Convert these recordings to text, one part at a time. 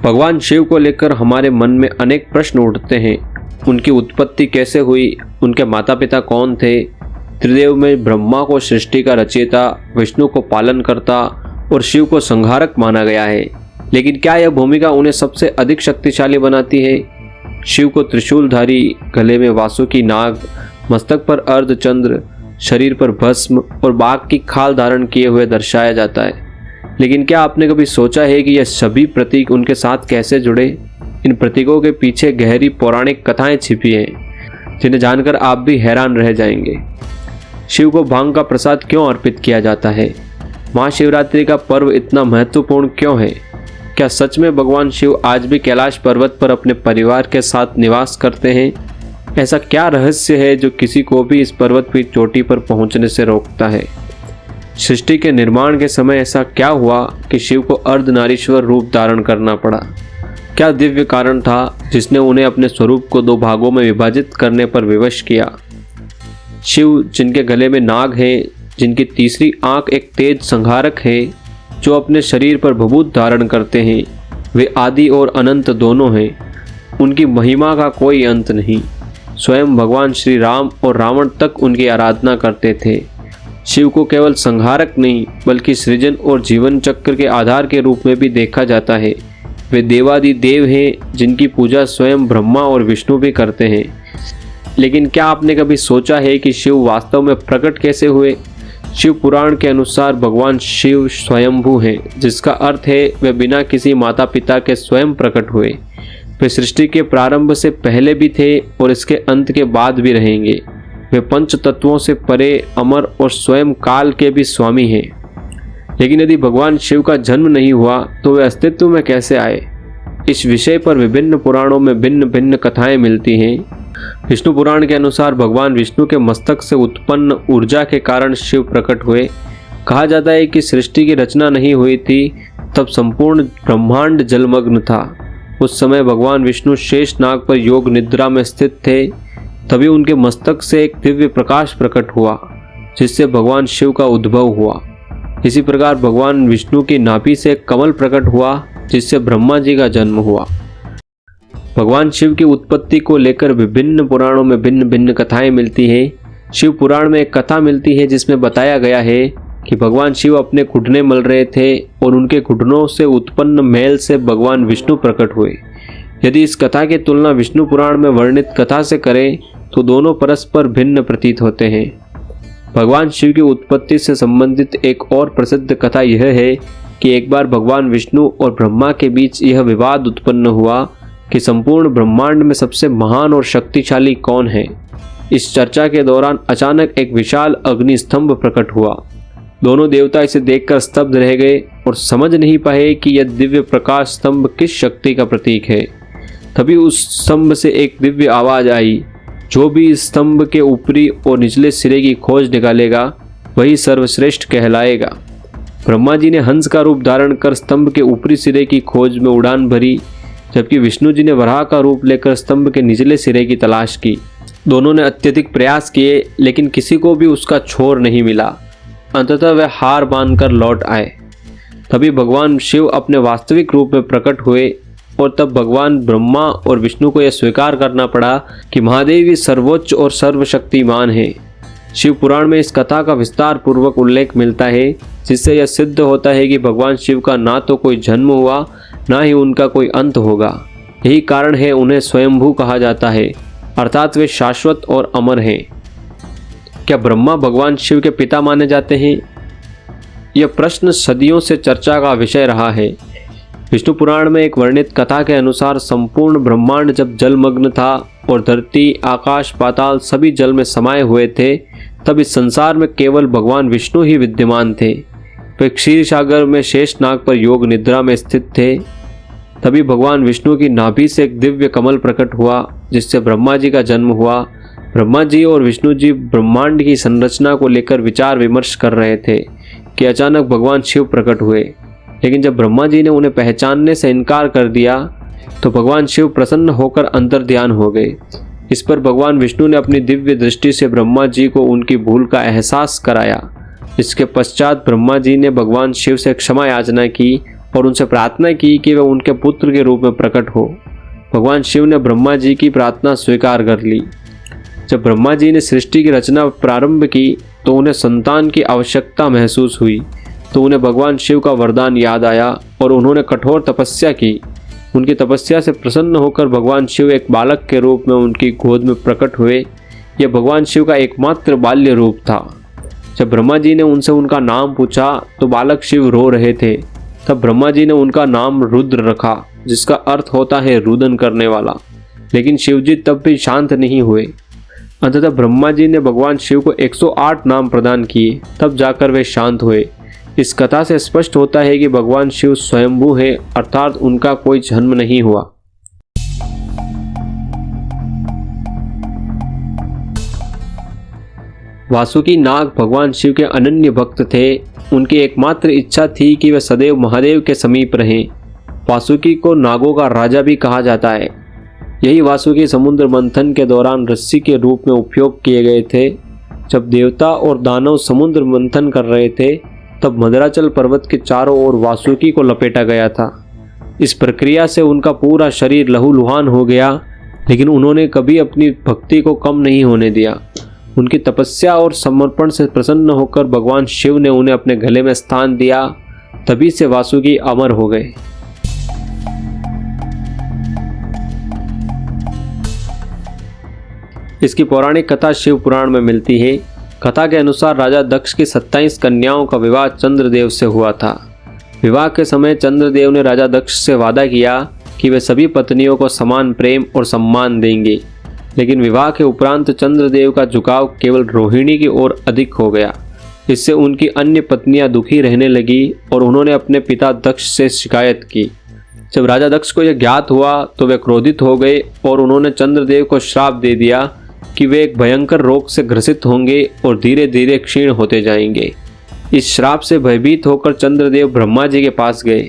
भगवान शिव को लेकर हमारे मन में अनेक प्रश्न उठते हैं। उनकी उत्पत्ति कैसे हुई, उनके माता पिता कौन थे, त्रिदेव में ब्रह्मा को सृष्टि का रचयिता, विष्णु को पालनकर्ता और शिव को संहारक माना गया है। लेकिन क्या यह भूमिका उन्हें सबसे अधिक शक्तिशाली बनाती है? शिव को त्रिशूलधारी, गले में वासुकी नाग, मस्तक पर अर्धचंद्र, शरीर पर भस्म और बाघ की खाल धारण किए हुए दर्शाया जाता है। लेकिन क्या आपने कभी सोचा है कि यह सभी प्रतीक उनके साथ कैसे जुड़े? इन प्रतीकों के पीछे गहरी पौराणिक कथाएं छिपी हैं, जिन्हें जानकर आप भी हैरान रह जाएंगे। शिव को भांग का प्रसाद क्यों अर्पित किया जाता है? महाशिवरात्रि का पर्व इतना महत्वपूर्ण क्यों है? क्या सच में भगवान शिव आज भी कैलाश पर्वत पर अपने परिवार के साथ निवास करते हैं? ऐसा क्या रहस्य है जो किसी को भी इस पर्वत की चोटी पर पहुंचने से रोकता है? सृष्टि के निर्माण के समय ऐसा क्या हुआ कि शिव को अर्धनारीश्वर रूप धारण करना पड़ा? क्या दिव्य कारण था जिसने उन्हें अपने स्वरूप को दो भागों में विभाजित करने पर विवश किया? शिव जिनके गले में नाग है, जिनकी तीसरी आंख एक तेज संहारक है, जो अपने शरीर पर भभूत धारण करते हैं, वे आदि और अनंत दोनों हैं। उनकी महिमा का कोई अंत नहीं। स्वयं भगवान श्री राम और रावण तक उनकी आराधना करते थे। शिव को केवल संहारक नहीं बल्कि सृजन और जीवन चक्र के आधार के रूप में भी देखा जाता है। वे देवादि देव हैं जिनकी पूजा स्वयं ब्रह्मा और विष्णु भी करते हैं। लेकिन क्या आपने कभी सोचा है कि शिव वास्तव में प्रकट कैसे हुए? शिव पुराण के अनुसार भगवान शिव स्वयंभू हैं, जिसका अर्थ है वे बिना किसी माता पिता के स्वयं प्रकट हुए। वे सृष्टि के प्रारंभ से पहले भी थे और इसके अंत के बाद भी रहेंगे। वे पंच तत्वों से परे, अमर और स्वयं काल के भी स्वामी हैं। लेकिन यदि भगवान शिव का जन्म नहीं हुआ तो वे अस्तित्व में कैसे आए? इस विषय पर विभिन्न पुराणों में भिन्न भिन्न कथाएं मिलती हैं। विष्णु पुराण के अनुसार भगवान विष्णु के मस्तक से उत्पन्न ऊर्जा के कारण शिव प्रकट हुए। कहा जाता है कि सृष्टि की रचना नहीं हुई थी, तब संपूर्ण ब्रह्मांड जलमग्न था। उस समय भगवान विष्णु शेष नाग पर योग निद्रा में स्थित थे। तभी उनके मस्तक से एक दिव्य प्रकाश प्रकट हुआ, जिससे भगवान शिव का उद्भव हुआ। इसी प्रकार भगवान विष्णु की नाभि से कमल प्रकट हुआ, जिससे ब्रह्मा जी का जन्म हुआ। भगवान शिव की उत्पत्ति को लेकर विभिन्न पुराणों में भिन्न भिन्न कथाएं मिलती हैं। शिव पुराण में एक कथा मिलती है जिसमें बताया गया है कि भगवान शिव अपने घुटने मल रहे थे और उनके घुटनों से उत्पन्न मैल से भगवान विष्णु प्रकट हुए। यदि इस कथा की तुलना विष्णु पुराण में वर्णित कथा से करें तो दोनों परस्पर भिन्न प्रतीत होते हैं। भगवान शिव की उत्पत्ति से संबंधित एक और प्रसिद्ध कथा यह है कि एक बार भगवान विष्णु और ब्रह्मा के बीच यह विवाद उत्पन्न हुआ कि संपूर्ण ब्रह्मांड में सबसे महान और शक्तिशाली कौन है। इस चर्चा के दौरान अचानक एक विशाल अग्नि स्तंभ प्रकट हुआ। दोनों देवता इसे देखकर स्तब्ध रह गए और समझ नहीं पाए कि यह दिव्य प्रकाश स्तंभ किस शक्ति का प्रतीक है। तभी उस स्तंभ से एक दिव्य आवाज आई, जो भी इस स्तंभ के ऊपरी और निचले सिरे की खोज निकालेगा वही सर्वश्रेष्ठ कहलाएगा। ब्रह्मा जी ने हंस का रूप धारण कर स्तंभ के ऊपरी सिरे की खोज में उड़ान भरी, जबकि विष्णु जी ने वराह का रूप लेकर स्तंभ के निचले सिरे की तलाश की। दोनों ने अत्यधिक प्रयास किए, लेकिन किसी को भी उसका छोर नहीं मिला। अंततः वे हार मानकर लौट आए। तभी भगवान शिव अपने वास्तविक रूप में प्रकट हुए और तब भगवान ब्रह्मा और विष्णु को यह स्वीकार करना पड़ा कि महादेव ही सर्वोच्च और सर्वशक्तिमान है। शिव पुराण में इस कथा का विस्तार पूर्वक उल्लेख मिलता है, जिससे यह सिद्ध होता है कि भगवान शिव का ना तो कोई जन्म हुआ, ना ही उनका कोई अंत होगा। यही कारण है उन्हें स्वयंभू कहा जाता है, अर्थात वे शाश्वत और अमर हैं। क्या ब्रह्मा भगवान शिव के पिता माने जाते हैं? यह प्रश्न सदियों से चर्चा का विषय रहा है। विष्णु पुराण में एक वर्णित कथा के अनुसार संपूर्ण ब्रह्मांड जब जलमग्न था और धरती, आकाश, पाताल सभी जल में समाये हुए थे, तब इस संसार में केवल भगवान विष्णु ही विद्यमान थे। वे क्षीर सागर में शेषनाग पर योग निद्रा में स्थित थे। तभी भगवान विष्णु की नाभि से एक दिव्य कमल प्रकट हुआ, जिससे ब्रह्मा जी का जन्म हुआ। ब्रह्मा जी और विष्णु जी ब्रह्मांड की संरचना को लेकर विचार विमर्श कर रहे थे कि अचानक भगवान शिव प्रकट हुए। लेकिन जब ब्रह्मा जी ने उन्हें पहचानने से इनकार कर दिया तो भगवान शिव प्रसन्न होकर अंतर्ध्यान हो गए। इस पर भगवान विष्णु ने अपनी दिव्य दृष्टि से ब्रह्मा जी को उनकी भूल का एहसास कराया। इसके पश्चात ब्रह्मा जी ने भगवान शिव से क्षमा याचना की और उनसे प्रार्थना की कि वे उनके पुत्र के रूप में प्रकट हो। भगवान शिव ने ब्रह्मा जी की प्रार्थना स्वीकार कर ली। जब ब्रह्मा जी ने सृष्टि की रचना प्रारंभ की तो उन्हें संतान की आवश्यकता महसूस हुई, तो उन्हें भगवान शिव का वरदान याद आया और उन्होंने कठोर तपस्या की। उनकी तपस्या से प्रसन्न होकर भगवान शिव एक बालक के रूप में उनकी गोद में प्रकट हुए। यह भगवान शिव का एकमात्र बाल्य रूप था। जब ब्रह्मा जी ने उनसे उनका नाम पूछा तो बालक शिव रो रहे थे। तब ब्रह्मा जी ने उनका नाम रुद्र रखा, जिसका अर्थ होता है रुदन करने वाला। लेकिन शिव जी तब भी शांत नहीं हुए। अंततः ब्रह्मा जी ने भगवान शिव को 108 नाम प्रदान किए, तब जाकर वे शांत हुए। इस कथा से स्पष्ट होता है कि भगवान शिव स्वयंभू है, अर्थात उनका कोई जन्म नहीं हुआ। वासुकी नाग भगवान शिव के अनन्य भक्त थे। उनकी एकमात्र इच्छा थी कि वे सदैव महादेव के समीप रहें। वासुकी को नागों का राजा भी कहा जाता है। यही वासुकी समुद्र मंथन के दौरान रस्सी के रूप में उपयोग किए गए थे। जब देवता और दानव समुद्र मंथन कर रहे थे तब मदराचल पर्वत के चारों ओर वासुकी को लपेटा गया था। इस प्रक्रिया से उनका पूरा शरीर लहूलुहान हो गया, लेकिन उन्होंने कभी अपनी भक्ति को कम नहीं होने दिया। उनकी तपस्या और समर्पण से प्रसन्न होकर भगवान शिव ने उन्हें अपने गले में स्थान दिया। तभी से वासुकी अमर हो गए। इसकी पौराणिक कथा शिव पुराण में मिलती है। कथा के अनुसार राजा दक्ष की 27 कन्याओं का विवाह चंद्रदेव से हुआ था। विवाह के समय चंद्रदेव ने राजा दक्ष से वादा किया कि वे सभी पत्नियों को समान प्रेम और सम्मान देंगे। लेकिन विवाह के उपरांत चंद्रदेव का झुकाव केवल रोहिणी की ओर अधिक हो गया। इससे उनकी अन्य पत्नियां दुखी रहने लगी और उन्होंने अपने पिता दक्ष से शिकायत की। जब राजा दक्ष को यह ज्ञात हुआ तो वे क्रोधित हो गए और उन्होंने चंद्रदेव को श्राप दे दिया कि वे एक भयंकर रोग से ग्रसित होंगे और धीरे धीरे क्षीण होते जाएंगे। इस श्राप से भयभीत होकर चंद्रदेव ब्रह्मा जी के पास गए।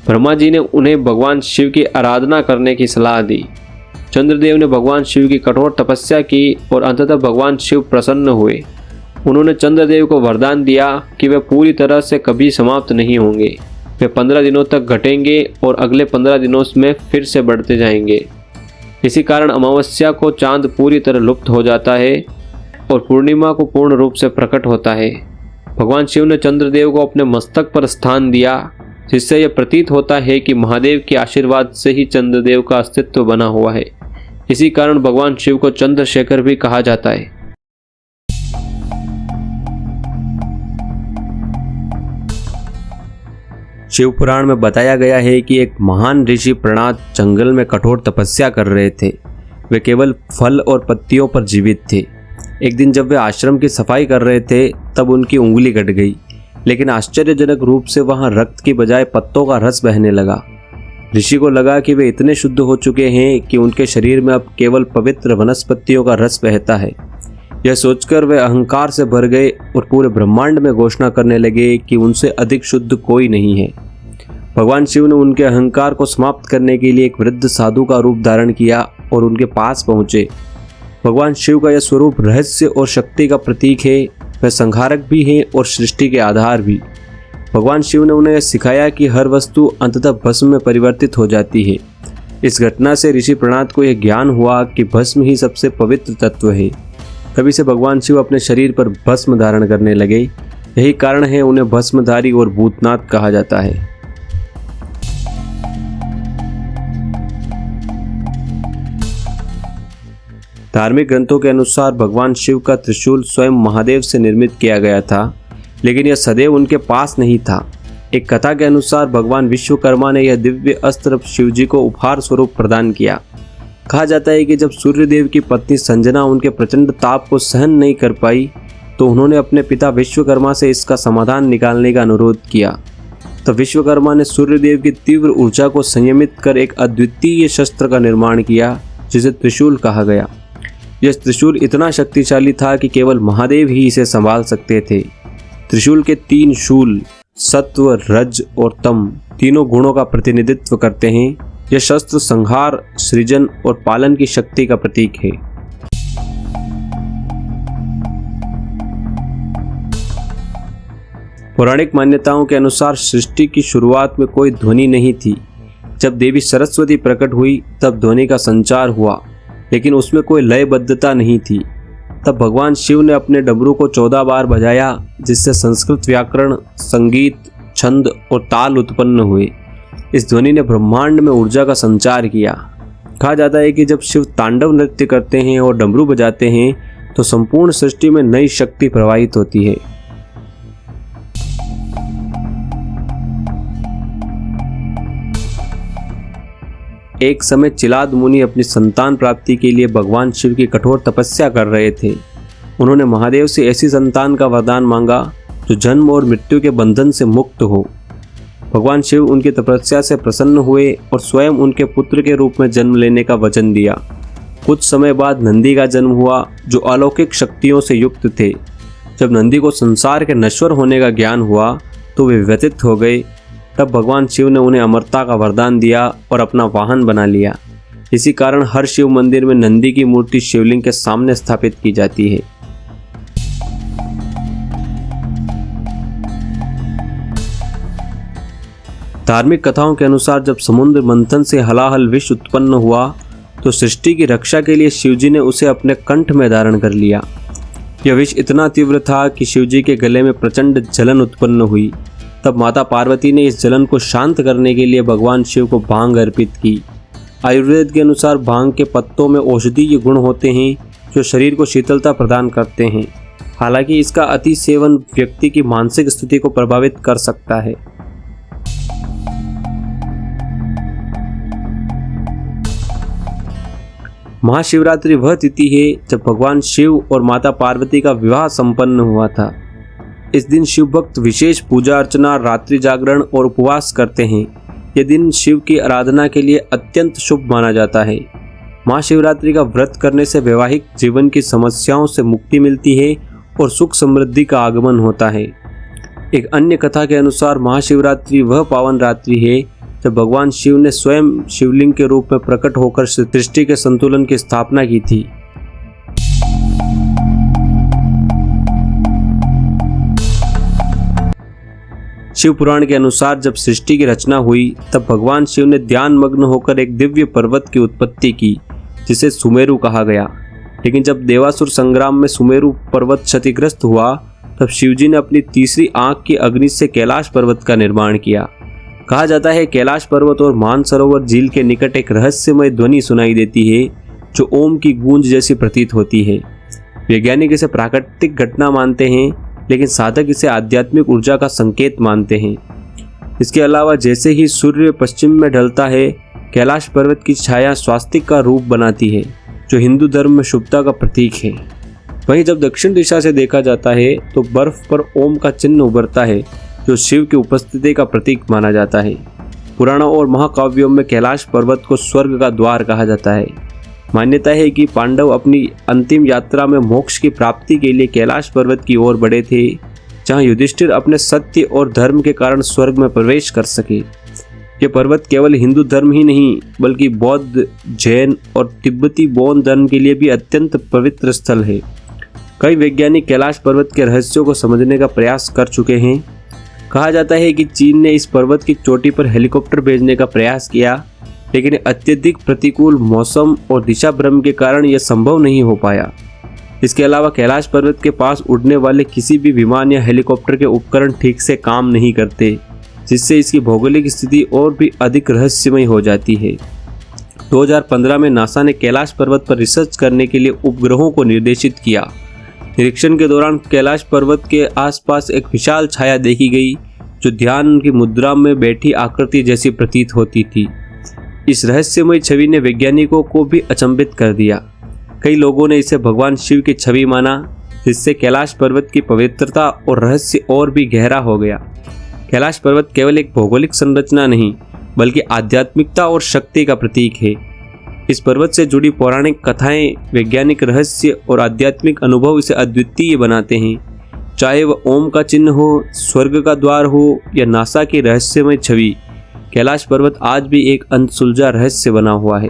ब्रह्मा जी ने उन्हें भगवान शिव की आराधना करने की सलाह दी। चंद्रदेव ने भगवान शिव की कठोर तपस्या की और अंततः भगवान शिव प्रसन्न हुए। उन्होंने चंद्रदेव को वरदान दिया कि वे पूरी तरह से कभी समाप्त नहीं होंगे। वे 15 दिनों तक घटेंगे और अगले 15 दिनों में फिर से बढ़ते जाएंगे। इसी कारण अमावस्या को चांद पूरी तरह लुप्त हो जाता है और पूर्णिमा को पूर्ण रूप से प्रकट होता है। भगवान शिव ने चंद्रदेव को अपने मस्तक पर स्थान दिया, जिससे यह प्रतीत होता है कि महादेव के आशीर्वाद से ही चंद्रदेव का अस्तित्व बना हुआ है। इसी कारण भगवान शिव को चंद्रशेखर भी कहा जाता है। शिव पुराण में बताया गया है कि एक महान ऋषि प्रणात जंगल में कठोर तपस्या कर रहे थे। वे केवल फल और पत्तियों पर जीवित थे। एक दिन जब वे आश्रम की सफाई कर रहे थे तब उनकी उंगली कट गई, लेकिन आश्चर्यजनक रूप से वहां रक्त की बजाय पत्तों का रस बहने लगा। ऋषि को लगा कि वे इतने शुद्ध हो चुके हैं कि उनके शरीर में अब केवल पवित्र वनस्पतियों का रस बहता है। यह सोचकर वे अहंकार से भर गए और पूरे ब्रह्मांड में घोषणा करने लगे कि उनसे अधिक शुद्ध कोई नहीं है। भगवान शिव ने उनके अहंकार को समाप्त करने के लिए एक वृद्ध साधु का रूप धारण किया और उनके पास पहुंचे। भगवान शिव का यह स्वरूप रहस्य और शक्ति का प्रतीक है। वह संहारक भी है और सृष्टि के आधार भी। भगवान शिव ने उन्हें सिखाया कि हर वस्तु अंततः भस्म में परिवर्तित हो जाती है। इस घटना से ऋषि प्रणात को यह ज्ञान हुआ कि भस्म ही सबसे पवित्र तत्व है। तभी से भगवान शिव अपने शरीर पर भस्म धारण करने लगे। यही कारण है उन्हें भस्मधारी और भूतनाथ कहा जाता है। धार्मिक ग्रंथों के अनुसार भगवान शिव का त्रिशूल स्वयं महादेव से निर्मित किया गया था, लेकिन यह सदैव उनके पास नहीं था। एक कथा के अनुसार भगवान विश्वकर्मा ने यह दिव्य अस्त्र शिवजी को उपहार स्वरूप प्रदान किया। कहा जाता है कि जब सूर्यदेव की पत्नी संजना उनके प्रचंड ताप को सहन नहीं कर पाई तो उन्होंने अपने पिता विश्वकर्मा से इसका समाधान निकालने का अनुरोध किया। तब विश्वकर्मा ने सूर्यदेव की तीव्र ऊर्जा को संयमित कर एक अद्वितीय शस्त्र का निर्माण किया, जिसे त्रिशूल कहा गया। यह त्रिशूल इतना शक्तिशाली था कि केवल महादेव ही इसे संभाल सकते थे। त्रिशूल के 3 शूल सत्व, रज और तम तीनों गुणों का प्रतिनिधित्व करते हैं। यह शस्त्र संहार, सृजन और पालन की शक्ति का प्रतीक है। पौराणिक मान्यताओं के अनुसार सृष्टि की शुरुआत में कोई ध्वनि नहीं थी। जब देवी सरस्वती प्रकट हुई तब ध्वनि का संचार हुआ, लेकिन उसमें कोई लयबद्धता नहीं थी। तब भगवान शिव ने अपने डमरू को 14 बार बजाया, जिससे संस्कृत व्याकरण, संगीत, छंद और ताल उत्पन्न हुए। इस ध्वनि ने ब्रह्मांड में ऊर्जा का संचार किया। कहा जाता है कि जब शिव तांडव नृत्य करते हैं और डमरू बजाते हैं तो संपूर्ण सृष्टि में नई शक्ति प्रवाहित होती है। एक समय चिलाद मुनि अपनी संतान प्राप्ति के लिए भगवान शिव की कठोर तपस्या कर रहे थे। उन्होंने महादेव से ऐसी संतान का वरदान मांगा जो जन्म और मृत्यु के बंधन से मुक्त हो। भगवान शिव उनकी तपस्या से प्रसन्न हुए और स्वयं उनके पुत्र के रूप में जन्म लेने का वचन दिया। कुछ समय बाद नंदी का जन्म हुआ, जो अलौकिक शक्तियों से युक्त थे। जब नंदी को संसार के नश्वर होने का ज्ञान हुआ तो वे व्यथित हो गए। तब भगवान शिव ने उन्हें अमरता का वरदान दिया और अपना वाहन बना लिया। इसी कारण हर शिव मंदिर में नंदी की मूर्ति शिवलिंग के सामने स्थापित की जाती है। धार्मिक कथाओं के अनुसार जब समुद्र मंथन से हलाहल विष उत्पन्न हुआ तो सृष्टि की रक्षा के लिए शिवजी ने उसे अपने कंठ में धारण कर लिया। यह विष इतना तीव्र था कि शिवजी के गले में प्रचंड जलन उत्पन्न हुई। तब माता पार्वती ने इस जलन को शांत करने के लिए भगवान शिव को भांग अर्पित की। आयुर्वेद के अनुसार भांग के पत्तों में औषधीय गुण होते हैं जो शरीर को शीतलता प्रदान करते हैं। हालांकि इसका अति सेवन व्यक्ति की मानसिक स्थिति को प्रभावित कर सकता है। महाशिवरात्रि वह तिथि है जब भगवान शिव और माता पार्वती का विवाह संपन्न हुआ था। इस दिन शिव भक्त विशेष पूजा अर्चना, रात्रि जागरण और उपवास करते हैं। यह दिन शिव की आराधना के लिए अत्यंत शुभ माना जाता है। महाशिवरात्रि का व्रत करने से वैवाहिक जीवन की समस्याओं से मुक्ति मिलती है और सुख समृद्धि का आगमन होता है। एक अन्य कथा के अनुसार महाशिवरात्रि वह पावन रात्रि है जब भगवान शिव ने स्वयं शिवलिंग के रूप में प्रकट होकर सृष्टि के संतुलन की स्थापना की थी। शिव पुराण के अनुसार जब सृष्टि की रचना हुई तब भगवान शिव ने ध्यान मग्न होकर एक दिव्य पर्वत की उत्पत्ति की, जिसे सुमेरु कहा गया। लेकिन जब देवासुर संग्राम में सुमेरु पर्वत क्षतिग्रस्त हुआ तब शिवजी ने अपनी तीसरी आंख की अग्नि से कैलाश पर्वत का निर्माण किया। कहा जाता है कैलाश पर्वत और मानसरोवर झील के निकट एक रहस्यमय ध्वनि सुनाई देती है जो ओम की गूंज जैसी प्रतीत होती है। वैज्ञानिक इसे प्राकृतिक घटना मानते हैं, लेकिन साधक इसे आध्यात्मिक ऊर्जा का संकेत मानते हैं। इसके अलावा जैसे ही सूर्य पश्चिम में ढलता है, कैलाश पर्वत की छाया स्वास्तिक का रूप बनाती है, जो हिंदू धर्म में शुभता का प्रतीक है। वहीं जब दक्षिण दिशा से देखा जाता है तो बर्फ पर ओम का चिन्ह उभरता है, जो शिव की उपस्थिति का प्रतीक माना जाता है। पुराणों और महाकाव्यों में कैलाश पर्वत को स्वर्ग का द्वार कहा जाता है। मान्यता है कि पांडव अपनी अंतिम यात्रा में मोक्ष की प्राप्ति के लिए कैलाश पर्वत की ओर बढ़े थे, जहां युधिष्ठिर अपने सत्य और धर्म के कारण स्वर्ग में प्रवेश कर सके। यह पर्वत केवल हिंदू धर्म ही नहीं बल्कि बौद्ध, जैन और तिब्बती बौद्ध धर्म के लिए भी अत्यंत पवित्र स्थल है। कई वैज्ञानिक कैलाश पर्वत के रहस्यों को समझने का प्रयास कर चुके हैं। कहा जाता है कि चीन ने इस पर्वत की चोटी पर हेलीकॉप्टर भेजने का प्रयास किया, लेकिन अत्यधिक प्रतिकूल मौसम और दिशा भ्रम के कारण यह संभव नहीं हो पाया। इसके अलावा कैलाश पर्वत के पास उड़ने वाले किसी भी विमान या हेलीकॉप्टर के उपकरण ठीक से काम नहीं करते, जिससे इसकी भौगोलिक स्थिति और भी अधिक रहस्यमय हो जाती है। 2015 में नासा ने कैलाश पर्वत पर रिसर्च करने के लिए उपग्रहों को निर्देशित किया। निरीक्षण के दौरान कैलाश पर्वत के आसपास एक विशाल छाया देखी गई, जो ध्यान की मुद्रा में बैठी आकृति जैसी प्रतीत होती थी। इस रहस्यमय छवि ने वैज्ञानिकों को भी अचंभित कर दिया। कई लोगों ने इसे भगवान शिव की छवि माना, जिससे कैलाश पर्वत की पवित्रता और रहस्य और भी गहरा हो गया। कैलाश पर्वत केवल एक भौगोलिक संरचना नहीं बल्कि आध्यात्मिकता और शक्ति का प्रतीक है। इस पर्वत से जुड़ी पौराणिक कथाएं, वैज्ञानिक रहस्य और आध्यात्मिक अनुभव इसे अद्वितीय बनाते हैं। चाहे वह ओम का चिन्ह हो, स्वर्ग का द्वार हो या नासा की रहस्यमय छवि, कैलाश पर्वत आज भी एक अनसुलझा रहस्य बना हुआ है।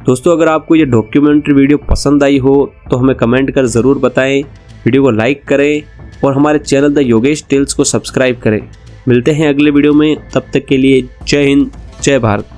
दोस्तों, अगर आपको ये डॉक्यूमेंट्री वीडियो पसंद आई हो तो हमें कमेंट कर ज़रूर बताएं, वीडियो को लाइक करें और हमारे चैनल द योगेश टेल्स को सब्सक्राइब करें। मिलते हैं अगले वीडियो में, तब तक के लिए जय हिंद, जय भारत।